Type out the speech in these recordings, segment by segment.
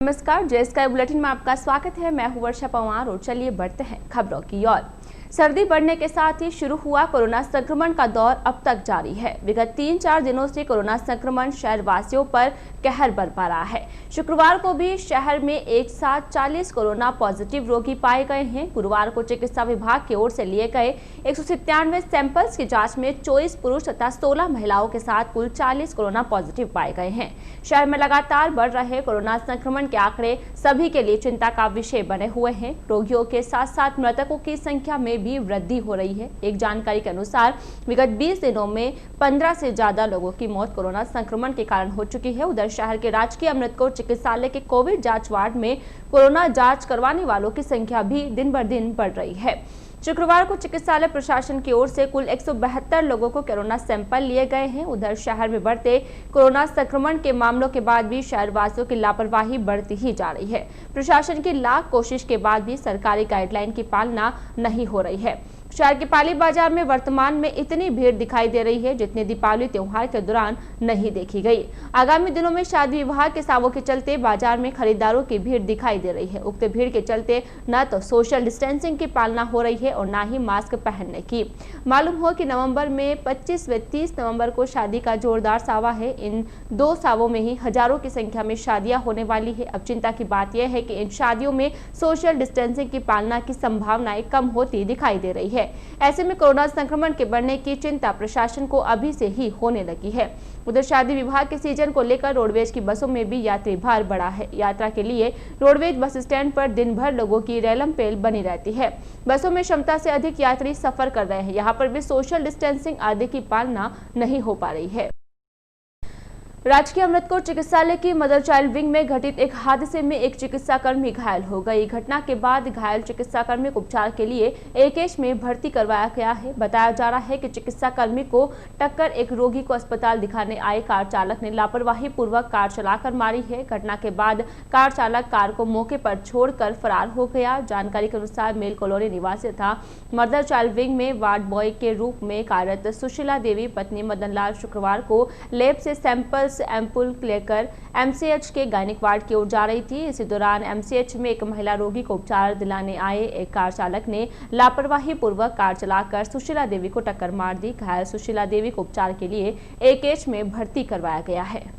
नमस्कार, जय sky bulletin में आपका स्वागत है। मैं हूं वर्षा पवार और चलिए बढ़ते हैं खबरों की ओर। सर्दी बढ़ने के साथ ही शुरू हुआ कोरोना संक्रमण का दौर अब तक जारी है। विगत 3-4 दिनों से कोरोना संक्रमण शहर वासियों पर कहर बरपा रहा है। शुक्रवार को भी शहर में एक साथ 40 कोरोना पॉजिटिव रोगी पाए गए हैं। गुरुवार को चिकित्सा विभाग की ओर से लिए गए 197 सैंपल्स की जांच में 24 पुरुष तथा 16 महिलाओं के साथ कुल 40 कोरोना पॉजिटिव पाए गए हैं। शहर में लगातार बढ़ रहे कोरोना संक्रमण के आंकड़े सभी के लिए चिंता का विषय बने हुए हैं। रोगियों के साथ साथ मृतकों की संख्या में भी वृद्धि हो रही है। एक जानकारी के अनुसार विगत 20 दिनों में 15 से ज्यादा लोगों की मौत कोरोना संक्रमण के कारण हो चुकी है। उधर शहर के राजकीय अमृतकोट चिकित्सालय के कोविड जांच वार्ड में कोरोना जांच करवाने वालों की संख्या भी दिन ब दिन बढ़ रही है। शुक्रवार को चिकित्सालय प्रशासन की ओर से कुल 172 लोगों को कोरोना सैंपल लिए गए हैं। उधर शहर में बढ़ते कोरोना संक्रमण के मामलों के बाद भी शहरवासियों की लापरवाही बढ़ती ही जा रही है। प्रशासन की लाख कोशिश के बाद भी सरकारी गाइडलाइन की पालना नहीं हो रही है। शहर के पाली बाजार में वर्तमान में इतनी भीड़ दिखाई दे रही है जितनी दीपावली त्योहार के दौरान नहीं देखी गई। आगामी दिनों में शादी विवाह के सावों के चलते बाजार में खरीदारों की भीड़ दिखाई दे रही है। उक्त भीड़ के चलते न तो सोशल डिस्टेंसिंग की पालना हो रही है और न ही मास्क पहनने की। मालूम हो कि नवंबर में 25 व 30 नवंबर को शादी का जोरदार सावा है। इन दो सावों में ही हजारों की संख्या में शादियां होने वाली है। अब चिंता की बात यह है कि इन शादियों में सोशल डिस्टेंसिंग की पालना की संभावनाएं कम होती दिखाई दे रही है। ऐसे में कोरोना संक्रमण के बढ़ने की चिंता प्रशासन को अभी से ही होने लगी है। उधर शादी विवाह के सीजन को लेकर रोडवेज की बसों में भी यात्री भार बढ़ा है। यात्रा के लिए रोडवेज बस स्टैंड पर दिन भर लोगों की रेलम पेल बनी रहती है। बसों में क्षमता से अधिक यात्री सफर कर रहे हैं। यहाँ पर भी सोशल डिस्टेंसिंग आदि की पालना नहीं हो पा रही है। राजकीय अमृतकोट चिकित्सालय की मदर चाइल्ड विंग में घटित एक हादसे में एक चिकित्साकर्मी घायल हो गई। घटना के बाद घायल चिकित्साकर्मी को उपचार के लिए एकेएच में भर्ती करवाया गया है। बताया जा रहा है कि चिकित्साकर्मी को टक्कर एक रोगी को अस्पताल दिखाने आए कार चालक ने लापरवाही पूर्वक कार चलाकर मारी है। घटना के बाद कार चालक कार को मौके पर छोड़कर फरार हो गया। जानकारी के अनुसार मेल कॉलोनी निवासी था मदर चाइल्ड विंग में वार्ड बॉय के रूप में कार्यरत सुशीला देवी पत्नी मदन लाल शुक्रवार को लैब से सैंपल एम्पुल लेकर एमसीएच के गायनिक वार्ड की ओर जा रही थी। इसी दौरान एमसीएच में एक महिला रोगी को उपचार दिलाने आए एक कार चालक ने लापरवाही पूर्वक कार चलाकर सुशीला देवी को टक्कर मार दी। घायल सुशीला देवी को उपचार के लिए एकेएच में भर्ती करवाया गया है।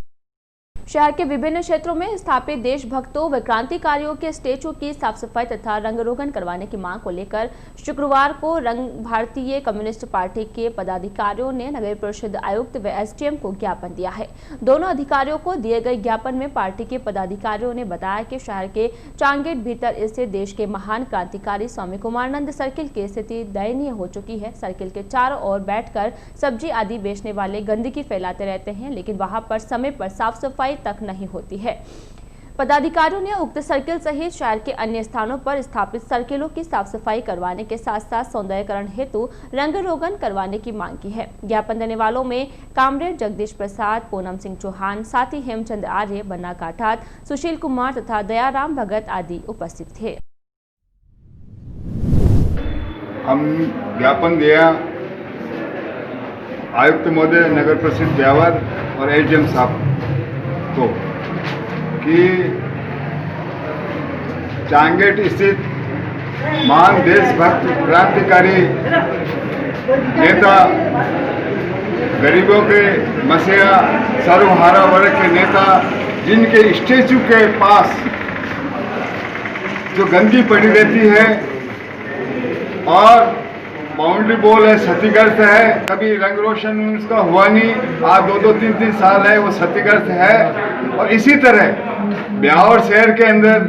शहर के विभिन्न क्षेत्रों में स्थापित देशभक्तों व क्रांतिकारियों के स्टेचू की साफ सफाई तथा रंग रोगन करवाने की मांग को लेकर शुक्रवार को भारतीय कम्युनिस्ट पार्टी के पदाधिकारियों ने नगर परिषद आयुक्त व एसडीएम को ज्ञापन दिया है। दोनों अधिकारियों को दिए गए ज्ञापन में पार्टी के पदाधिकारियों ने बताया कि शहर के चांगेट भीतर स्थित देश के महान क्रांतिकारी स्वामी कुमारानंद सर्किल की स्थिति दयनीय हो चुकी है। सर्किल के चारों ओर बैठकर सब्जी आदि बेचने वाले गंदगी फैलाते रहते हैं, लेकिन वहां पर समय पर साफ सफाई तक नहीं होती है। पदाधिकारियों ने उक्त सर्किल सहित शहर के अन्य स्थानों पर स्थापित सर्किलों की साफ सफाई करवाने के साथ साथ सौंदर्यकरण हेतु रंग रोगन करवाने की मांग की है। ज्ञापन देने वालों में कामरेड जगदीश प्रसाद, पूनम सिंह चौहान, साथी हेमचंद आर्य, बन्ना काठात, सुशील कुमार तथा दयाराम भगत आदि उपस्थित थे। हम ज्ञापन दिया आयुक्त महोदय नगर परिषद ब्यावर और एसडीएम साहब को कि चांगेट स्थित महान देशभक्त क्रांतिकारी नेता, गरीबों के मसीहा, सर्वहारा वर्ग के नेता, जिनके स्टेचू के पास जो गंदगी पड़ी रहती है और बाउंड्री बॉल है, क्षतिग्रस्त है, कभी रंग रोशन उसका हुआ नहीं, आज 2-2, 3-3 साल है वो क्षतिग्रस्त है। और इसी तरह ब्यावर शहर के अंदर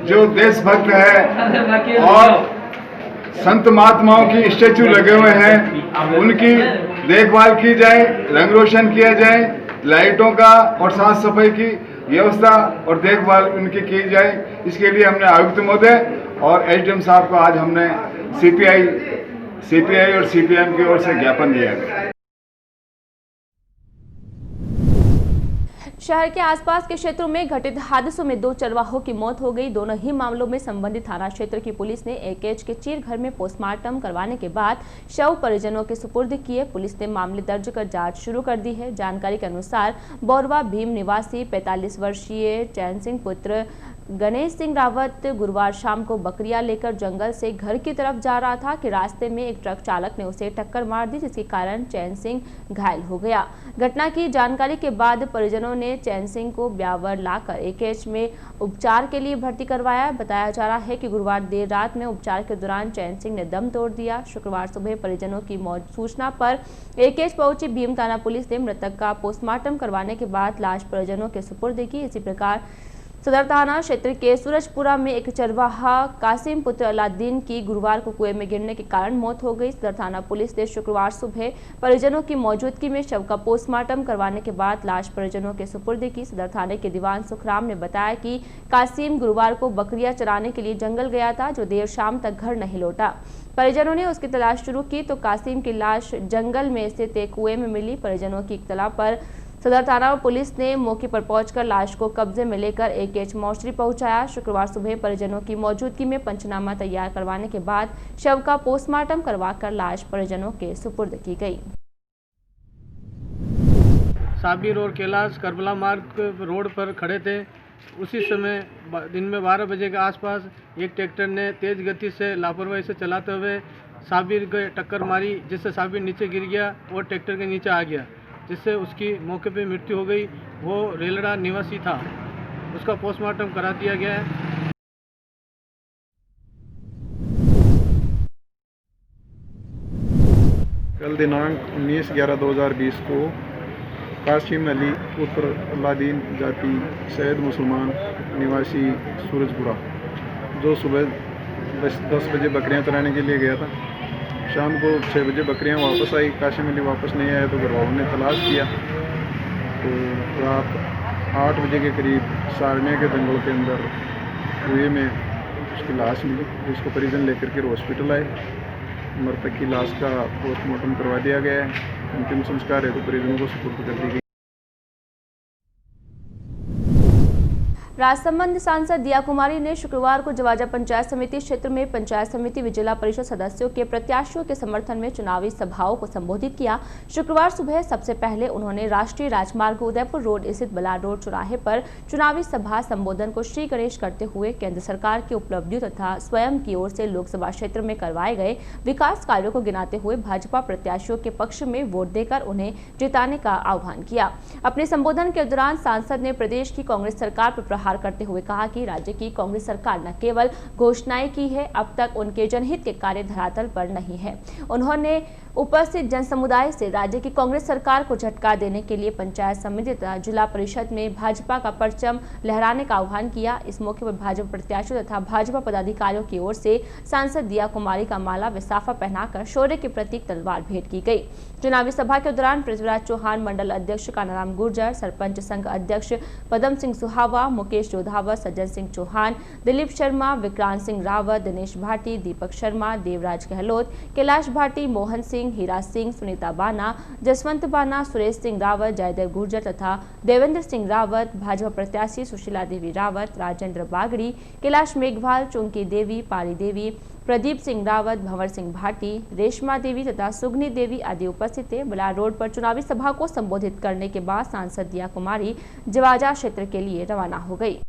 जो देशभक्त है और संत महात्माओं की स्टैचू लगे हुए हैं, उनकी देखभाल की जाए, रंग रोशन किया जाए, लाइटों का और साफ सफाई की व्यवस्था और देखभाल उनकी की जाए। इसके लिए हमने आयुक्त महोदय और एसडीएम साहब को आज हमने सीपीआई और सीपीएम की ओर से ज्ञापन दिया है। शहर के आसपास के क्षेत्रों में घटित हादसों में 2 चरवाहों की मौत हो गई। दोनों ही मामलों में संबंधित थाना क्षेत्र की पुलिस ने एकेएच के चीर घर में पोस्टमार्टम करवाने के बाद शव परिजनों के सुपुर्द किए। पुलिस ने मामले दर्ज कर जांच शुरू कर दी है। जानकारी के अनुसार बोरवा भीम निवासी 45 वर्षीय चैन सिंह पुत्र गणेश सिंह रावत गुरुवार शाम को बकरियां लेकर जंगल से घर की तरफ जा रहा था कि रास्ते में एक ट्रक चालक ने उसे टक्कर मार दी, जिसके कारण चैन सिंह घायल हो गया। घटना की जानकारी के बाद परिजनों ने चैन सिंह को ब्यावर लाकर एकेएच में उपचार के लिए भर्ती करवाया। बताया जा रहा है कि गुरुवार देर रात में उपचार के दौरान चैन सिंह ने दम तोड़ दिया। शुक्रवार सुबह परिजनों की सूचना पर एकेएच पहुंची भीमताना पुलिस ने मृतक का पोस्टमार्टम करवाने के बाद लाश परिजनों के सुपुर्द की। इसी प्रकार सदर थाना क्षेत्र के सूरजपुरा में एक चरवाहा कासिम पुत्र अलाउद्दीन की गुरुवार को कुएं में गिरने के कारण मौत हो गई। सदर थाना पुलिस ने शुक्रवार सुबह परिजनों की मौजूदगी में शव का पोस्टमार्टम करवाने के बाद लाश परिजनों के सुपुर्द की। सदर थाने के दीवान सुखराम ने बताया कि कासिम गुरुवार को बकरियां चराने के लिए जंगल गया था, जो देर शाम तक घर नहीं लौटा। परिजनों ने उसकी तलाश शुरू की तो कासिम की लाश जंगल में स्थित एक कुएं में मिली। परिजनों की इत्तला पर सदर थाना पुलिस ने मौके पर पहुंचकर लाश को कब्जे में लेकर एकेएच मोर्चरी पहुंचाया। शुक्रवार सुबह परिजनों की मौजूदगी में पंचनामा तैयार करवाने के बाद शव का पोस्टमार्टम करवाकर लाश परिजनों के सुपुर्द की गई। साबिर और कैलाश करबला मार्ग रोड पर खड़े थे। उसी समय दिन में 12 बजे के आसपास एक ट्रैक्टर ने तेज गति से लापरवाही से चलाते हुए साबिर को टक्कर मारी, जिससे साबिर नीचे गिर गया और ट्रैक्टर के नीचे आ गया, जिससे उसकी मौके पे मृत्यु हो गई। वो रेलड़ा निवासी था, उसका पोस्टमार्टम करा दिया गया है। कल दिनांक 19/11/2020 को कासिम अली पुत्र अलाउद्दीन जाति सैयद मुसलमान निवासी सूरजपुरा, जो सुबह 10 बजे बकरियां चराने के लिए गया था, शाम को 6 बजे बकरियां वापस आई। कासिम अली वापस नहीं आया तो घर वालों ने तलाश किया तो रात 8 बजे के करीब सारने के जंगल के अंदर कुएं में उसकी लाश मिली, जिसको परिजन लेकर के हॉस्पिटल आए। मृतक की लाश का पोस्टमार्टम करवा दिया गया है। अंतिम संस्कार है तो परिजनों को सुपुर्द कर दी गई। राजसमंद सांसद दिया कुमारी ने शुक्रवार को जवाजा पंचायत समिति क्षेत्र में पंचायत समिति व जिला परिषद सदस्यों के प्रत्याशियों के समर्थन में चुनावी सभाओं को संबोधित किया। शुक्रवार सुबह सबसे पहले उन्होंने राष्ट्रीय राजमार्ग उदयपुर रोड स्थित बलार रोड चौराहे पर चुनावी सभा संबोधन को श्री गणेश करते हुए केंद्र सरकार की उपलब्धियों तथा स्वयं की ओर से लोकसभा क्षेत्र में करवाए गए विकास कार्यों को गिनाते हुए भाजपा प्रत्याशियों के पक्ष में वोट देकर उन्हें जिताने का आह्वान किया। अपने संबोधन के दौरान सांसद ने प्रदेश की कांग्रेस सरकार पर प्रहार करते हुए कहा कि राज्य की कांग्रेस सरकार न केवल घोषणाएं की है, अब तक उनके जनहित के कार्य धरातल पर नहीं है। उन्होंने उपस्थित जन समुदाय से राज्य की कांग्रेस सरकार को झटका देने के लिए पंचायत समिति तथा जिला परिषद में भाजपा का परचम लहराने का आह्वान किया। इस मौके पर भाजपा प्रत्याशियों तथा भाजपा पदाधिकारियों की ओर से सांसद दिया कुमारी का माला व साफा पहनाकर शौर्य के प्रतीक तलवार भेंट की गई। चुनावी सभा के दौरान पृथ्वीराज चौहान, मंडल अध्यक्ष कानाराम गुर्जर, सरपंच संघ अध्यक्ष पदम सिंह सुहावा, मुकेश जोधावत, सज्जन सिंह चौहान, दिलीप शर्मा, विक्रांत सिंह रावत, दिनेश भाटी, दीपक शर्मा, देवराज गहलोत, कैलाश भाटी, मोहन सिंह, हीरा सिंह, सुनीता बाना, जसवंत बाना, सुरेश सिंह रावत, जयदेव गुर्जर तथा देवेंद्र सिंह रावत, भाजपा प्रत्याशी सुशीला देवी रावत, राजेंद्र बागड़ी, कैलाश मेघवाल, चुंकी देवी, पारी देवी, प्रदीप सिंह रावत, भंवर सिंह भाटी, रेशमा देवी तथा सुगनी देवी आदि उपस्थित थे। बलार रोड पर चुनावी सभा को संबोधित करने के बाद सांसद दिया कुमारी जवाजा क्षेत्र के लिए रवाना हो गई।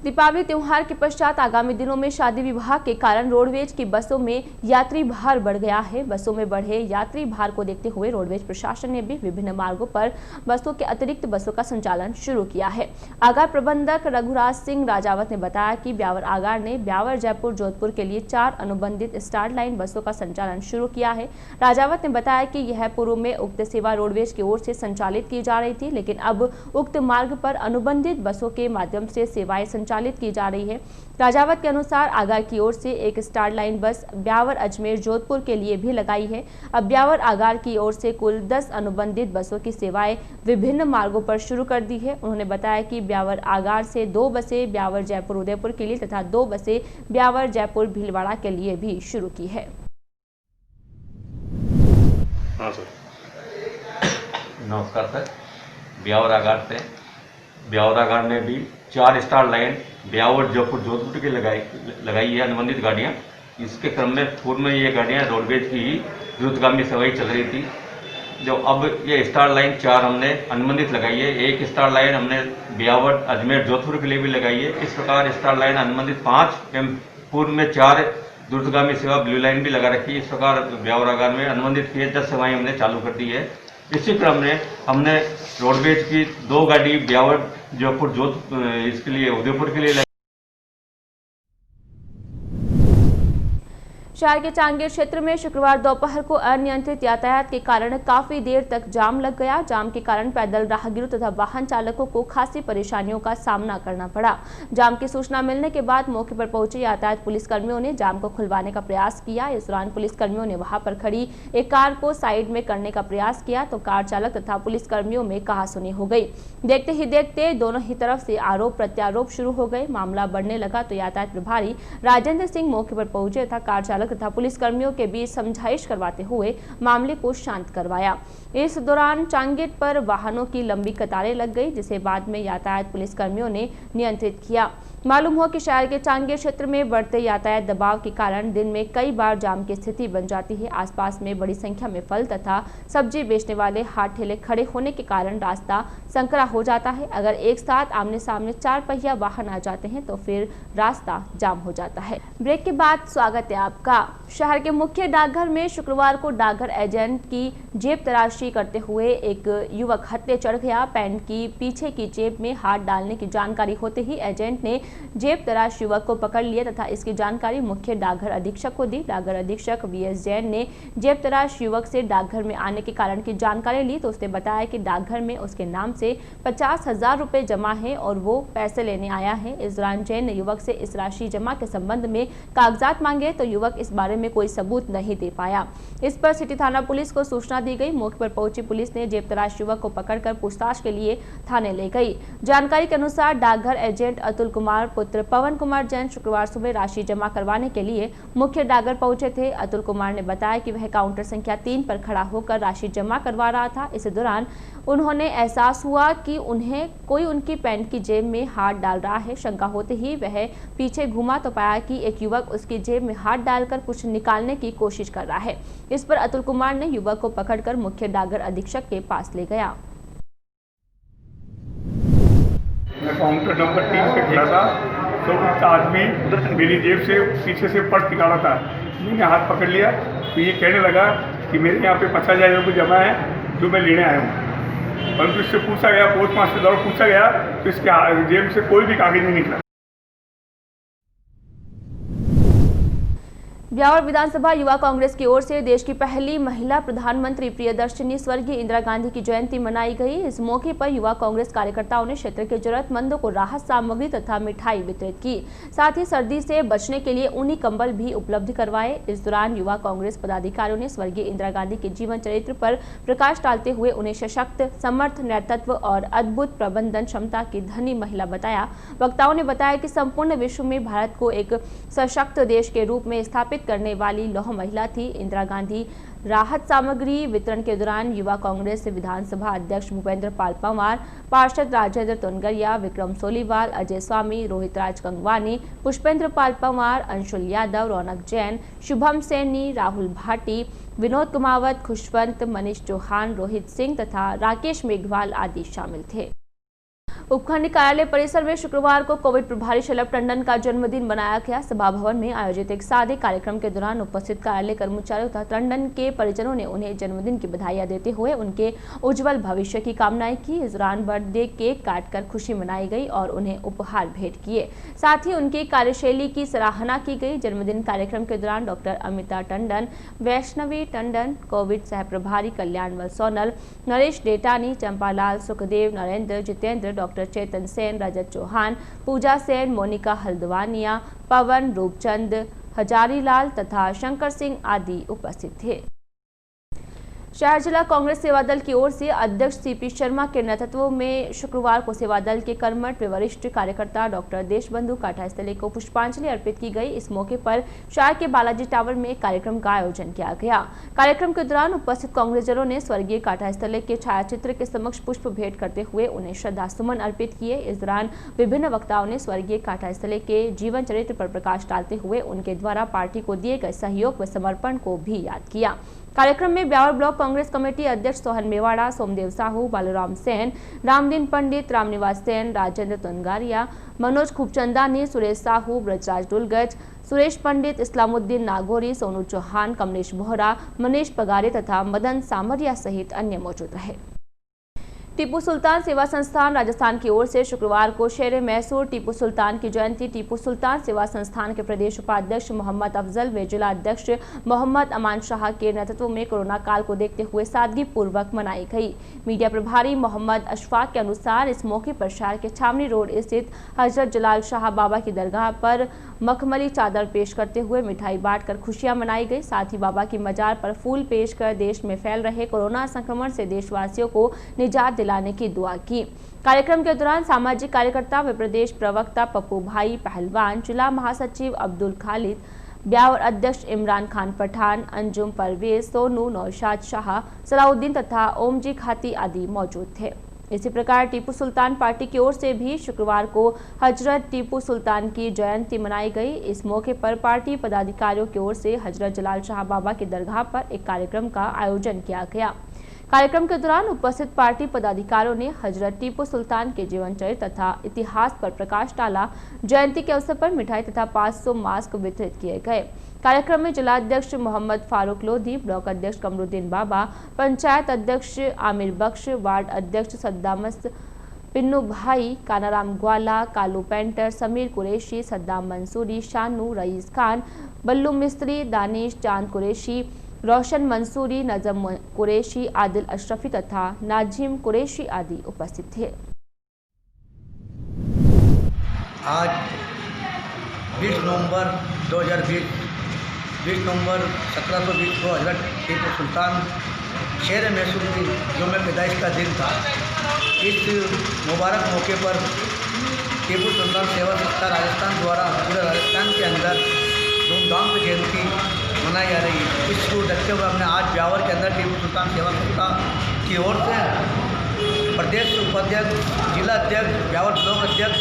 दीपावली त्योहार के पश्चात आगामी दिनों में शादी विवाह के कारण रोडवेज की बसों में यात्री भार बढ़ गया है। बसों में बढ़े यात्री भार को देखते हुए रोडवेज प्रशासन ने भी विभिन्न मार्गों पर बसों के अतिरिक्त बसों का संचालन शुरू किया है। आगार प्रबंधक रघुराज सिंह राजावत ने बताया कि ब्यावर आगार ने ब्यावर, जयपुर, जोधपुर के लिए 4 अनुबंधित स्टार लाइन बसों का संचालन शुरू किया है। राजावत ने बताया कि यह पूर्व में उक्त सेवा रोडवेज की ओर से संचालित की जा रही थी, लेकिन अब उक्त मार्ग पर अनुबंधित बसों के माध्यम से सेवाएं संचालित की जा रही है। राजावत के अनुसार आगार की ओर से एक स्टार लाइन बस ब्यावर, अजमेर, जोधपुर के लिए भी लगाई है। अब ब्यावर आगार की ओर से कुल 10 अनुबंधित बसों की सेवाएं विभिन्न मार्गों पर शुरू कर दी है। उन्होंने बताया कि ब्यावर आगार से 2 बसें ब्यावर, जयपुर, उदयपुर के लिए तथा 2 बसें ब्यावर, जयपुर, भीलवाड़ा के लिए भी शुरू की है। हाँ सर, नमस्कार सर। ब्यावर आगार ने भी 4 स्टार लाइन ब्यावर, जयपुर, जोधपुर की लगाई है अनुबंधित गाड़ियाँ। इसके क्रम में पूर्व में ये गाड़ियाँ रोडवेज की ही द्रुतगामी सेवाएं चल रही थी। जो अब ये स्टार लाइन 4 हमने अनुबंधित लगाई है, एक स्टार लाइन हमने ब्यावर अजमेर जोधपुर के लिए भी लगाई है। इस प्रकार स्टार लाइन अनुबंधित 5 एवं पूर्व में 4 द्रुतगामी सेवा ब्लू लाइन भी लगा रखी है। इस प्रकार ब्यावर आगार में अनुबंधित किए 10 सेवाएं हमने चालू कर दी है। इसी क्रम में हमने रोडवेज की 2 गाड़ी ब्यावर जयपुर जोधपुर इसके लिए उदयपुर के लिए। शहर के चांगेर क्षेत्र में शुक्रवार दोपहर को अनियंत्रित यातायात के कारण काफी देर तक जाम लग गया। जाम के कारण पैदल राहगीरों तथा वाहन चालकों को खासी परेशानियों का सामना करना पड़ा। जाम की सूचना मिलने के बाद मौके पर पहुंचे यातायात पुलिस कर्मियों ने जाम को खुलवाने का प्रयास किया। इस दौरान पुलिस कर्मियों ने वहां पर खड़ी एक कार को साइड में करने का प्रयास किया तो कार चालक तथा पुलिस कर्मियों में कहासुनी हो गई। देखते ही देखते दोनों ही तरफ से आरोप प्रत्यारोप शुरू हो गए। मामला बढ़ने लगा तो यातायात प्रभारी राजेंद्र सिंह मौके पर पहुंचे तथा कार चालक तथा पुलिस कर्मियों के बीच समझाइश करवाते हुए मामले को शांत करवाया। इस दौरान चांगेर पर वाहनों की लंबी कतारें लग गई, जिसे बाद में यातायात पुलिस कर्मियों ने नियंत्रित किया। मालूम हुआ कि शहर के चांगेर क्षेत्र में बढ़ते यातायात दबाव के कारण दिन में कई बार जाम की स्थिति बन जाती है। आसपास में बड़ी संख्या में फल तथा सब्जी बेचने वाले हाथ ठेले खड़े होने के कारण रास्ता संकरा हो जाता है। अगर एक साथ आमने सामने 4 पहिया वाहन आ जाते हैं तो फिर रास्ता जाम हो जाता है। ब्रेक के बाद स्वागत है आपका। शहर के मुख्य डाकघर में शुक्रवार को डाकघर एजेंट की जेब तलाशी करते हुए एक युवक हत्थे चढ़ गया। पैंट की पीछे की जेब में हाथ डालने की जानकारी होते ही एजेंट ने जेब तलाश युवक को पकड़ लिया तथा इसकी जानकारी मुख्य डाकघर अधीक्षक को दी। डाकघर अधीक्षक VS जैन ने जेब तलाश युवक से डाकघर में आने के कारण की जानकारी ली तो उसने बताया कि डाकघर में उसके नाम से 50,000 रुपए जमा है और वो पैसे लेने आया है। इस दौरान जैन ने युवक से इस राशि जमा के संबंध में कागजात मांगे तो युवक इस बारे में कोई सबूत नहीं दे पाया। इस पर सिटी थाना पुलिस को सूचना दी गई। मौके पर पहुंची पुलिस ने जेब तलाश युवक को पकड़कर पूछताछ के लिए थाने ले गई। जानकारी के अनुसार डाकघर एजेंट अतुल कुमार पुत्र पवन कुमार जैन शुक्रवार सुबह राशि जमा करवाने के लिए मुख्य डाकघर पहुंचे थे। अतुल कुमार ने बताया कि वह काउंटर संख्या 3 पर खड़ा होकर राशि जमा करवा रहा था। इस दौरान उन्होंने एहसास हुआ कि उन्हें कोई उनकी पैंट की जेब में हाथ डाल रहा है। शंका होते ही वह पीछे घूमा तो पाया कि एक युवक उसकी जेब में हाथ डालकर कुछ निकालने की कोशिश कर रहा है। इस पर अतुल कुमार ने युवक को पकड़कर मुख्य डाकघर अधीक्षक के पास ले गया। मैं काउंटर नंबर 3 पे खड़ा था तो एक आदमी मेरी जेब से पीछे से पर्स निकाला था। मैंने हाथ पकड़ लिया तो ये कहने लगा कि मेरे यहाँ पे 50,000 रुपये जमा है जो मैं लेने आया हूँ। परंतु इससे पूछा गया, पोस्ट मास्टर द्वारा पूछा गया तो इसके जेब से कोई भी कागज नहीं निकला। ब्यावर विधानसभा युवा कांग्रेस की ओर से देश की पहली महिला प्रधानमंत्री प्रियदर्शिनी स्वर्गीय इंदिरा गांधी की जयंती मनाई गई। इस मौके पर युवा कांग्रेस कार्यकर्ताओं ने क्षेत्र के जरूरतमंदों को राहत सामग्री तथा मिठाई वितरित की। साथ ही सर्दी से बचने के लिए ऊनी कंबल भी उपलब्ध करवाए। इस दौरान युवा कांग्रेस पदाधिकारियों ने स्वर्गीय इंदिरा गांधी के जीवन चरित्र पर प्रकाश डालते हुए उन्हें सशक्त, समर्थ नेतृत्व और अद्भुत प्रबंधन क्षमता की धनी महिला बताया। वक्ताओं ने बताया कि संपूर्ण विश्व में भारत को एक सशक्त देश के रूप में स्थापित करने वाली लौह महिला थी इंदिरा गांधी। राहत सामग्री वितरण के दौरान युवा कांग्रेस विधानसभा अध्यक्ष भूपेंद्र पाल पंवार, पार्षद राजेंद्र तोनगरिया, विक्रम सोलीवाल, अजय स्वामी, रोहित राज कंगवानी, पुष्पेंद्र पाल पंवार, अंशुल यादव, रौनक जैन, शुभम सैनी, राहुल भाटी, विनोद कुमावत, खुशवंत, मनीष चौहान, रोहित सिंह तथा राकेश मेघवाल आदि शामिल थे। उपखंड कार्यालय परिसर में शुक्रवार को कोविड प्रभारी शलभ टंडन का जन्मदिन मनाया गया। सभा भवन में आयोजित एक सादे कार्यक्रम के दौरान उपस्थित कार्यालय कर्मचारियों तथा टंडन के परिजनों ने उन्हें जन्मदिन की बधाइयां देते हुए उनके उज्जवल भविष्य की कामनाएं की। इस दौरान बर्थडे केक काटकर खुशी मनाई गई और उन्हें उपहार भेंट किए। साथ ही उनकी कार्यशैली की सराहना की गई। जन्मदिन कार्यक्रम के दौरान डॉक्टर अमिता टंडन, वैष्णवी टंडन, कोविड सह प्रभारी कल्याणवल सोनल, नरेश डेटानी, चंपालाल, सुखदेव, नरेंद्र, जितेंद्र, डॉक्टर चेतन सेन, रजत चौहान, पूजा सेन, मोनिका हल्द्वानिया, पवन, रूपचंद, हजारीलाल तथा शंकर सिंह आदि उपस्थित थे। शहर जिला कांग्रेस सेवा दल की ओर से अध्यक्ष CP शर्मा के नेतृत्व में शुक्रवार को सेवा दल के कर्मठ व वरिष्ठ कार्यकर्ता डॉक्टर देशबंधु काठास्थले को पुष्पांजलि अर्पित की गई। इस मौके पर शहर के बालाजी टावर में कार्यक्रम का आयोजन किया गया। कार्यक्रम के दौरान उपस्थित कांग्रेसजनों ने स्वर्गीय काठास्थले के छायाचित्र के समक्ष पुष्प भेंट करते हुए उन्हें श्रद्धा सुमन अर्पित किए। इस दौरान विभिन्न वक्ताओं ने स्वर्गीय काठास्थले के जीवन चरित्र पर प्रकाश डालते हुए उनके द्वारा पार्टी को दिए गए सहयोग व समर्पण को भी याद किया। कार्यक्रम में ब्यावर ब्लॉक कांग्रेस कमेटी अध्यक्ष सोहन मेवाड़ा, सोमदेव साहू, बालूराम सेन, रामदीन पंडित, रामनिवास सेन, राजेंद्र तुंगारिया, मनोज खूबचंदानी, सुरेश साहू, ब्रजराज डुलगज, सुरेश पंडित, इस्लामुद्दीन नागौरी, सोनू चौहान, कमलेश बोहरा, मनीष पगारे तथा मदन सामरिया सहित अन्य मौजूद रहे। टीपू सुल्तान सेवा संस्थान राजस्थान की ओर से शुक्रवार को शेर मैसूर टीपू सुल्तान की जयंती टीपू सुल्तान सेवा संस्थान के प्रदेश उपाध्यक्ष मोहम्मद अफजल व जिला अध्यक्ष मोहम्मद अमान शाह के नेतृत्व में कोरोना काल को देखते हुए सादगी पूर्वक मनाई गई। मीडिया प्रभारी मोहम्मद अशफाक के अनुसार इस मौके पर शहर के छावनी रोड स्थित हजरत जलाल शाह बाबा की दरगाह पर मखमली चादर पेश करते हुए मिठाई बांटकर खुशियां मनाई गई। साथ ही बाबा की मजार पर फूल पेश कर देश में फैल रहे कोरोना संक्रमण से देशवासियों को निजात दिलाने की दुआ की। कार्यक्रम के दौरान सामाजिक कार्यकर्ता व प्रदेश प्रवक्ता पप्पू भाई पहलवान, जिला महासचिव अब्दुल खालिद, ब्यावर अध्यक्ष इमरान खान पठान, अंजुम परवेज, सोनू, नौशाद शाह, सलाउद्दीन तथा ओमजी खाती आदि मौजूद थे। इसी प्रकार टीपू सुल्तान पार्टी की ओर से भी शुक्रवार को हजरत टीपू सुल्तान की जयंती मनाई गई। इस मौके पर पार्टी पदाधिकारियों की ओर से हजरत जलाल शाह बाबा की दरगाह पर एक कार्यक्रम का आयोजन किया गया। कार्यक्रम के दौरान उपस्थित पार्टी पदाधिकारियों ने हजरत टीपू सुल्तान के जीवन चरित्र तथा इतिहास पर प्रकाश डाला। जयंती के अवसर पर मिठाई तथा 500 मास्क वितरित किए गए। कार्यक्रम में जिला अध्यक्ष मोहम्मद फारूक लोधी, ब्लॉक अध्यक्ष कमरुद्दीन बाबा, पंचायत अध्यक्ष आमिर बख्श, वार्ड अध्यक्ष सद्दामस पिन्नू भाई, कानाराम ग्वाला, कालू पेंटर, समीर कुरैशी, सद्दाम मंसूरी, शानू, रईस खान, बल्लू मिस्त्री, दानिश चांद कुरैशी, रोशन मंसूरी, नजम कुरैशी, आदिल अशरफी तथा नाजिम कुरैशी आदि उपस्थित थे। आज 20 नवंबर 2020 20 नवंबर 1720 को हजरत टीपू सुल्तान शेर मैसूर की योम पैदाइश का दिन था। इस मुबारक मौके पर टीपू सुल्तान सेवा संस्था राजस्थान द्वारा पूरे राजस्थान के अंदर धूमधाम से जयंती मनाई जा रही है। इसको देखते हुए हमने आज ब्यावर के अंदर टीपू सुल्तान सेवा संस्था की ओर से प्रदेश उपाध्यक्ष, जिला अध्यक्ष, ब्यावर ब्लॉक अध्यक्ष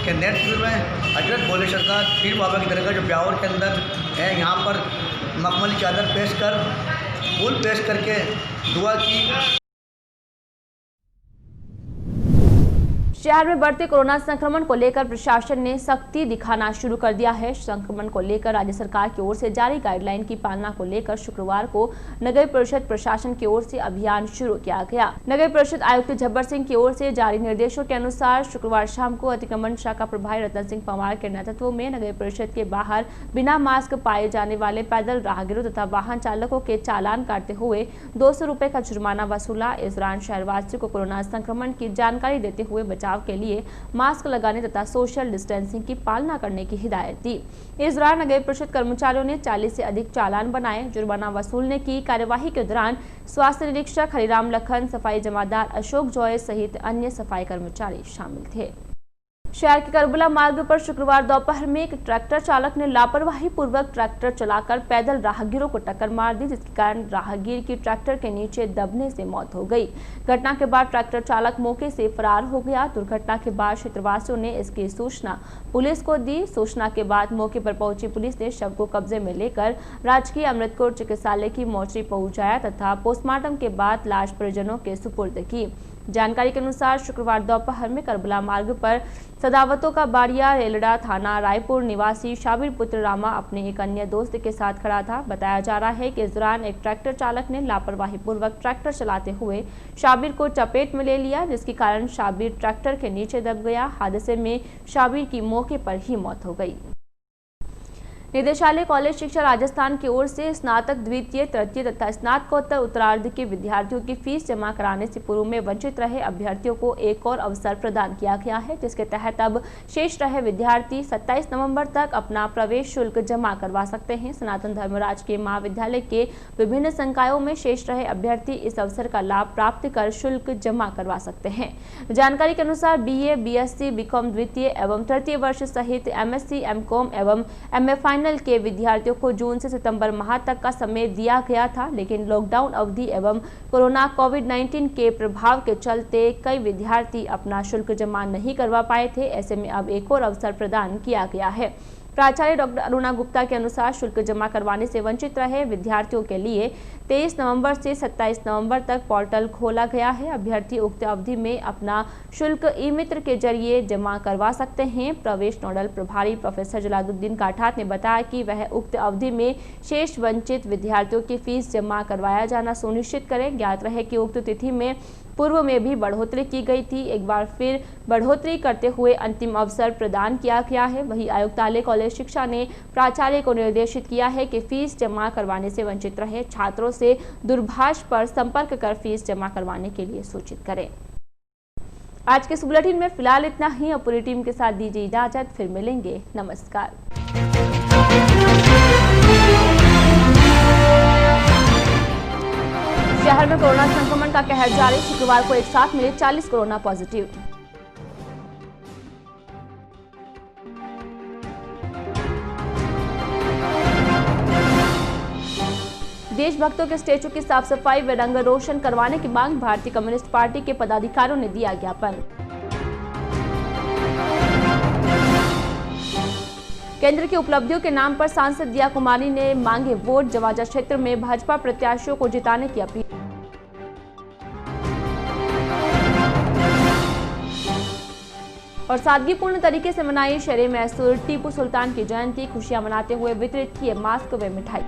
के नेतृत्व में हजरत भोले सरकार पीर बाबा की दरगाह जो ब्यावर के अंदर है, यहाँ पर मखमली चादर पेश कर फूल पेश करके दुआ की। शहर में बढ़ते कोरोना संक्रमण को लेकर प्रशासन ने सख्ती दिखाना शुरू कर दिया है। संक्रमण को लेकर राज्य सरकार की ओर से जारी गाइडलाइन की पालना को लेकर शुक्रवार को नगर परिषद प्रशासन की ओर से अभियान शुरू किया गया। नगर परिषद आयुक्त झब्बर सिंह की ओर से जारी निर्देशों के अनुसार शुक्रवार शाम को अतिक्रमण शाखा प्रभारी रतन सिंह पंवार के नेतृत्व में नगर परिषद के बाहर बिना मास्क पाए जाने वाले पैदल राहगीरों तथा वाहन चालकों के चालान काटते हुए 200 रुपए का जुर्माना वसूला। इस दौरान शहरवासियों को कोरोना संक्रमण की जानकारी देते हुए बचाव के लिए मास्क लगाने तथा सोशल डिस्टेंसिंग की पालना करने की हिदायत दी। इस दौरान नगर परिषद कर्मचारियों ने 40 से अधिक चालान बनाए। जुर्माना वसूलने की कार्यवाही के दौरान स्वास्थ्य निरीक्षक हरिराम लखन, सफाई जमादार अशोक जॉय सहित अन्य सफाई कर्मचारी शामिल थे। शहर के करबला मार्ग पर शुक्रवार दोपहर में एक ट्रैक्टर चालक ने लापरवाही पूर्वक ट्रैक्टर चलाकर पैदल राहगीरों को टक्कर मार दी, जिसके कारण राहगीर की ट्रैक्टर के नीचे दबने से मौत हो गई। घटना के बाद ट्रैक्टर चालक मौके से फरार हो गया। दुर्घटना के बाद क्षेत्रवासियों ने इसकी सूचना पुलिस को दी। सूचना के बाद मौके पर पहुंची पुलिस ने शव को कब्जे में लेकर राजकीय अमृतकोट चिकित्सालय की मोर्चरी पहुंचाया तथा पोस्टमार्टम के बाद लाश परिजनों के सुपुर्द की। जानकारी के अनुसार शुक्रवार दोपहर में करबला मार्ग पर सदावतों का बाड़िया रेलड़ा थाना रायपुर निवासी शाबिर पुत्र रामा अपने एक अन्य दोस्त के साथ खड़ा था। बताया जा रहा है कि इस दौरान एक ट्रैक्टर चालक ने लापरवाही पूर्वक ट्रैक्टर चलाते हुए शाबिर को चपेट में ले लिया, जिसके कारण शाबिर ट्रैक्टर के नीचे दब गया। हादसे में शाबिर की मौके पर ही मौत हो गई। निदेशालय कॉलेज शिक्षा राजस्थान की ओर से स्नातक, द्वितीय, तृतीय तथा स्नातकोत्तर उत्तरार्ध के विद्यार्थियों की फीस जमा कराने से पूर्व में वंचित रहे अभ्यर्थियों को एक और अवसर प्रदान किया गया है, जिसके तहत अब शेष रहे विद्यार्थी 27 नवंबर तक अपना प्रवेश शुल्क जमा करवा सकते हैं। सनातन धर्म राजकीय महाविद्यालय के विभिन्न संकायों में शेष रहे अभ्यर्थी इस अवसर का लाभ प्राप्त कर शुल्क जमा करवा सकते हैं। जानकारी के अनुसार BA, BSc, BCom द्वितीय एवं तृतीय वर्ष सहित MSc, MCom एवं MA फाइनल के विद्यार्थियों को जून से सितंबर माह तक का समय दिया गया था, लेकिन लॉकडाउन अवधि एवं कोरोना कोविड-19 के प्रभाव के चलते कई विद्यार्थी अपना शुल्क जमा नहीं करवा पाए थे। ऐसे में अब एक और अवसर प्रदान किया गया है। प्राचार्य डॉक्टर अरुणा गुप्ता के अनुसार शुल्क जमा करवाने से वंचित रहे विद्यार्थियों के लिए 23 नवंबर से 27 नवंबर तक पोर्टल खोला गया है। अभ्यर्थी उक्त अवधि में अपना शुल्क ई मित्र के जरिए जमा करवा सकते हैं। प्रवेश नोडल प्रभारी प्रोफेसर जलालुद्दीन काठात ने बताया कि वह उक्त अवधि में शेष वंचित विद्यार्थियों की फीस जमा करवाया जाना सुनिश्चित करें। ज्ञात रहे कि उक्त तिथि में पूर्व में भी बढ़ोतरी की गई थी। एक बार फिर बढ़ोतरी करते हुए अंतिम अवसर प्रदान किया गया है। वहीं आयुक्तालय कॉलेज शिक्षा ने प्राचार्य को निर्देशित किया है कि फीस जमा करवाने से वंचित रहे छात्रों से दूरभाष पर संपर्क कर फीस जमा करवाने के लिए सूचित करें। आज के इस बुलेटिन में फिलहाल इतना ही। अब पूरी टीम के साथ दीजिए इजाजत, फिर मिलेंगे। नमस्कार। शहर में कोरोना संक्रमण का कहर जारी। शुक्रवार को एक साथ मिले 40 कोरोना पॉजिटिव। देशभक्तों के स्टैचू की साफ सफाई व रंग रोशन करवाने की मांग। भारतीय कम्युनिस्ट पार्टी के पदाधिकारियों ने दिया ज्ञापन। केंद्र की उपलब्धियों के नाम पर सांसद दिया कुमारी ने मांगे वोट। जवाजा क्षेत्र में भाजपा प्रत्याशियों को जिताने की अपील। और सादगीपूर्ण तरीके से मनाई शहर मैसूर टीपू सुल्तान की जयंती। खुशियां मनाते हुए वितरित किए मास्क व मिठाई।